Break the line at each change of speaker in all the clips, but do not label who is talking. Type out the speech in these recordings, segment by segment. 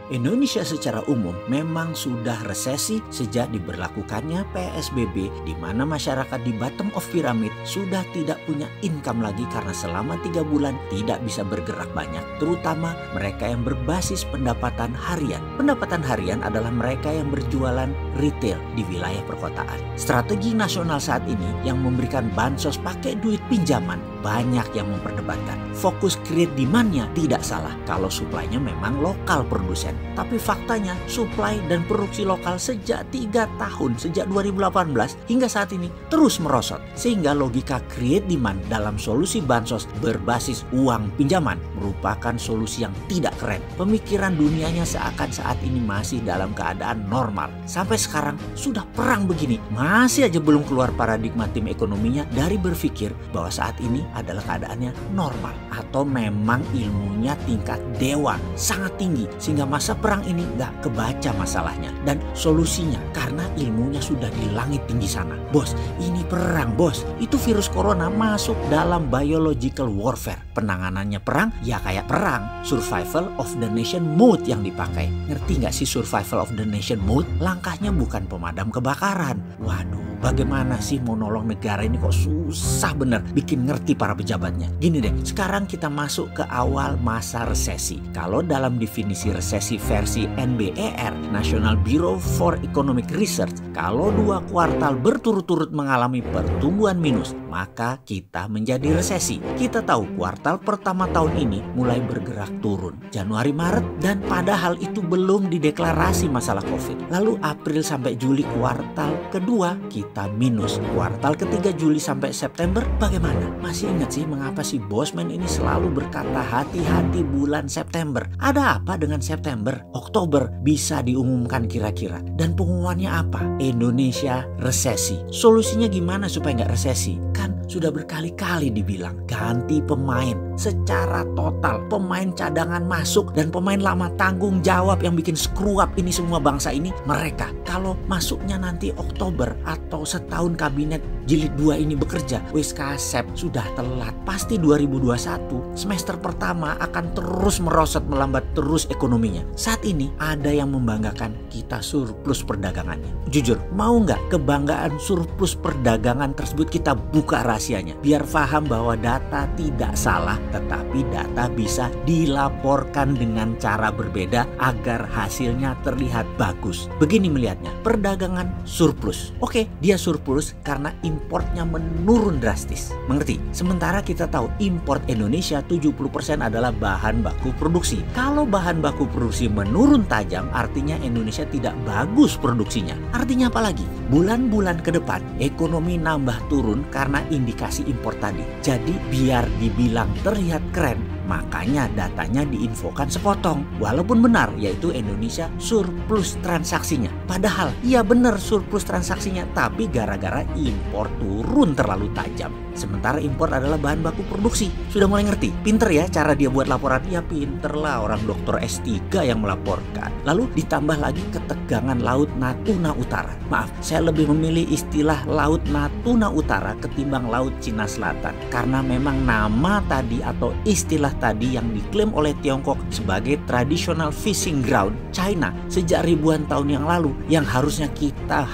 Indonesia secara umum memang sudah resesi sejak diberlakukannya PSBB, di mana masyarakat di bottom of pyramid sudah tidak punya income lagi karena selama 3 bulan tidak bisa bergerak banyak, terutama mereka yang berbasis pendapatan harian. Pendapatan harian adalah mereka yang berjualan retail di wilayah perkotaan. Strategi nasional saat ini yang memberikan bansos pakai duit pinjaman banyak yang memperdebatkan. Fokus create demand-nya tidak salah kalau supply-nya memang lokal produsen. Tapi faktanya supply dan produksi lokal sejak 3 tahun, sejak 2018 hingga saat ini terus merosot. Sehingga logika create demand dalam solusi bansos berbasis uang pinjaman merupakan solusi yang tidak keren. Pemikiran dunianya seakan saat ini masih dalam keadaan normal. Sampai sekarang sudah perang begini, masih aja belum keluar paradigma tim ekonominya dari berpikir bahwa saat ini adalah keadaannya normal. Atau memang ilmunya tingkat dewa, sangat tinggi sehingga masa perang ini nggak kebaca masalahnya dan solusinya karena ilmunya sudah di langit tinggi sana. Bos, ini perang bos, itu virus corona masuk dalam biological warfare. Penanganannya perang ya kayak perang, survival of the nation mode yang dipakai. Ngerti nggak sih survival of the nation mode? Langkahnya bukan pemadam kebakaran. Waduh, bagaimana sih mau nolong negara ini kok susah bener bikin ngerti para pejabatnya. Gini deh, sekarang kita masuk ke awal masa resesi. Kalau dalam definisi resesi versi NBER, National Bureau for Economic Research, kalau 2 kuartal berturut-turut mengalami pertumbuhan minus, maka kita menjadi resesi. Kita tahu kuartal pertama tahun ini mulai bergerak turun, Januari Maret, dan padahal itu belum dideklarasi masalah COVID. Lalu April sampai Juli kuartal kedua kita minus. Kuartal ketiga Juli sampai September bagaimana? Masih ingat sih mengapa si Bosman ini selalu berkata hati-hati bulan September? Ada apa dengan September? Oktober bisa diumumkan kira-kira. Dan pengumumannya apa? Indonesia resesi. Solusinya gimana supaya nggak resesi? Kan sudah berkali-kali dibilang ganti pemain secara total. Pemain cadangan masuk dan pemain lama tanggung jawab yang bikin screw up ini semua bangsa ini mereka. Kalau masuknya nanti Oktober atau setahun kabinet jilid 2 ini bekerja, wis kasep sudah telat. Pasti 2021 semester pertama akan terus merosot, melambat terus ekonominya. Saat ini ada yang membanggakan kita surplus perdagangannya. Jujur, mau nggak kebanggaan surplus perdagangan tersebut kita buka rahasianya? Biar paham bahwa data tidak salah, tetapi data bisa dilaporkan dengan cara berbeda agar hasilnya terlihat bagus. Begini melihatnya, perdagangan surplus. Oke, dia surplus karena importnya menurun drastis. Mengerti? Sementara kita tahu import Indonesia 70% adalah bahan baku produksi. Kalau bahan baku produksi menurun tajam, artinya Indonesia tidak bagus produksinya. Artinya apa lagi? Bulan-bulan ke depan ekonomi nambah turun karena indikasi import tadi. Jadi biar dibilang terlihat keren, makanya datanya diinfokan sepotong. Walaupun benar, yaitu Indonesia surplus transaksinya. Padahal, iya benar surplus transaksinya, tapi gara-gara impor turun terlalu tajam. Sementara impor adalah bahan baku produksi. Sudah mulai ngerti? Pinter ya cara dia buat laporan? Ya pinter lah, orang dokter S3 yang melaporkan. Lalu ditambah lagi ketegangan Laut Natuna Utara. Maaf, saya lebih memilih istilah Laut Natuna Utara ketimbang Laut Cina Selatan. Karena memang nama tadi atau istilah tadi yang diklaim oleh Tiongkok sebagai traditional fishing ground China sejak ribuan tahun yang lalu, yang harusnya kita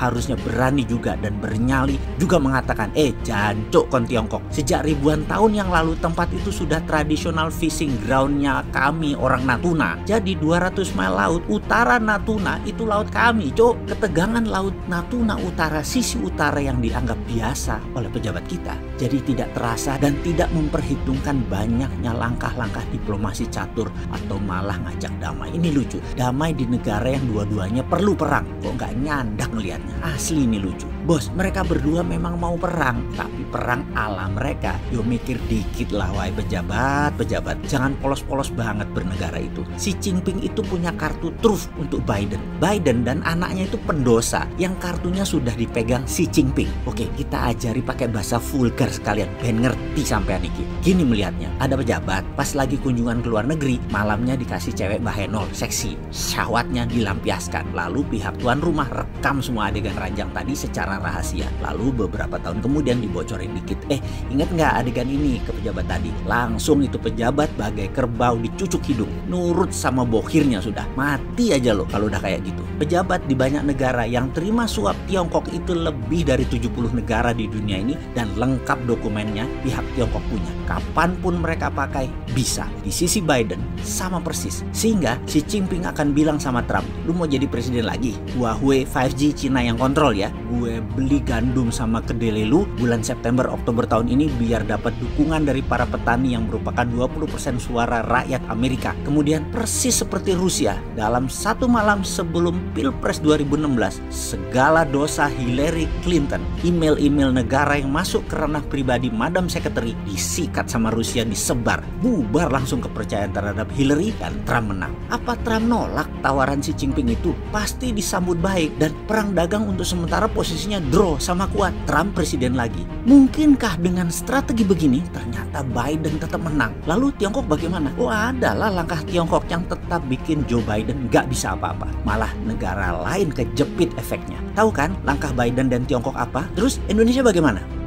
berani juga dan bernyali juga mengatakan jancuk kon Tiongkok. Sejak ribuan tahun yang lalu tempat itu sudah traditional fishing groundnya kami orang Natuna. Jadi 200 mil laut utara Natuna itu laut kami, cok. Ketegangan Laut Natuna Utara sisi utara yang dianggap biasa oleh pejabat kita, jadi tidak terasa dan tidak memperhitungkan banyaknya langkah-langkah diplomasi catur atau malah ngajak damai. Ini lucu, damai di negara yang dua-duanya perlu perang, kok nggak nyandak ngelihatnya. Asli ini lucu. Bos, mereka berdua memang mau perang, tapi perang ala mereka. Yo mikir dikit lah wahai pejabat. Jangan polos-polos banget bernegara itu. Si Jinping itu punya kartu truf untuk Biden. Biden dan anaknya itu pendosa yang kartunya sudah dipegang si Jinping. Oke, kita ajari pakai bahasa vulgar sekalian, ben ngerti sampean iki. Gini melihatnya, ada pejabat pas lagi kunjungan ke luar negeri, malamnya dikasih cewek bahenol seksi, syahwatnya dilampiaskan. Lalu pihak tuan rumah rekam semua adegan ranjang tadi secara secara rahasia. Lalu beberapa tahun kemudian dibocorin dikit. Ingat nggak adegan ini ke pejabat tadi? Langsung itu pejabat bagai kerbau dicucuk hidung. Nurut sama bohirnya sudah. Mati aja loh kalau udah kayak gitu. Pejabat di banyak negara yang terima suap Tiongkok itu lebih dari 70 negara di dunia ini, dan lengkap dokumennya pihak Tiongkok punya. Kapanpun mereka pakai bisa. Di sisi Biden sama persis. Sehingga Xi Jinping akan bilang sama Trump, lu mau jadi presiden lagi? Huawei 5G Cina yang kontrol ya. Gue beli gandum sama kedelai lu bulan September Oktober tahun ini biar dapat dukungan dari para petani yang merupakan 20% suara rakyat Amerika. Kemudian persis seperti Rusia, dalam satu malam sebelum Pilpres 2016, segala dosa Hillary Clinton, email-email negara yang masuk ke ranah pribadi Madam Secretary disikat sama Rusia, disebar. Bubar langsung kepercayaan terhadap Hillary dan Trump menang. Apa Trump nolak tawaran Xi Jinping itu? Pasti disambut baik dan perang dagang untuk sementara posisinya draw sama kuat. Trump presiden lagi. Mungkinkah dengan strategi begini ternyata Biden tetap menang? Lalu Tiongkok bagaimana? Adalah langkah Tiongkok yang tetap bikin Joe Biden gak bisa apa-apa. Malah negara lain kejepit efeknya. Tahu kan langkah Biden dan Tiongkok apa? Terus Indonesia bagaimana?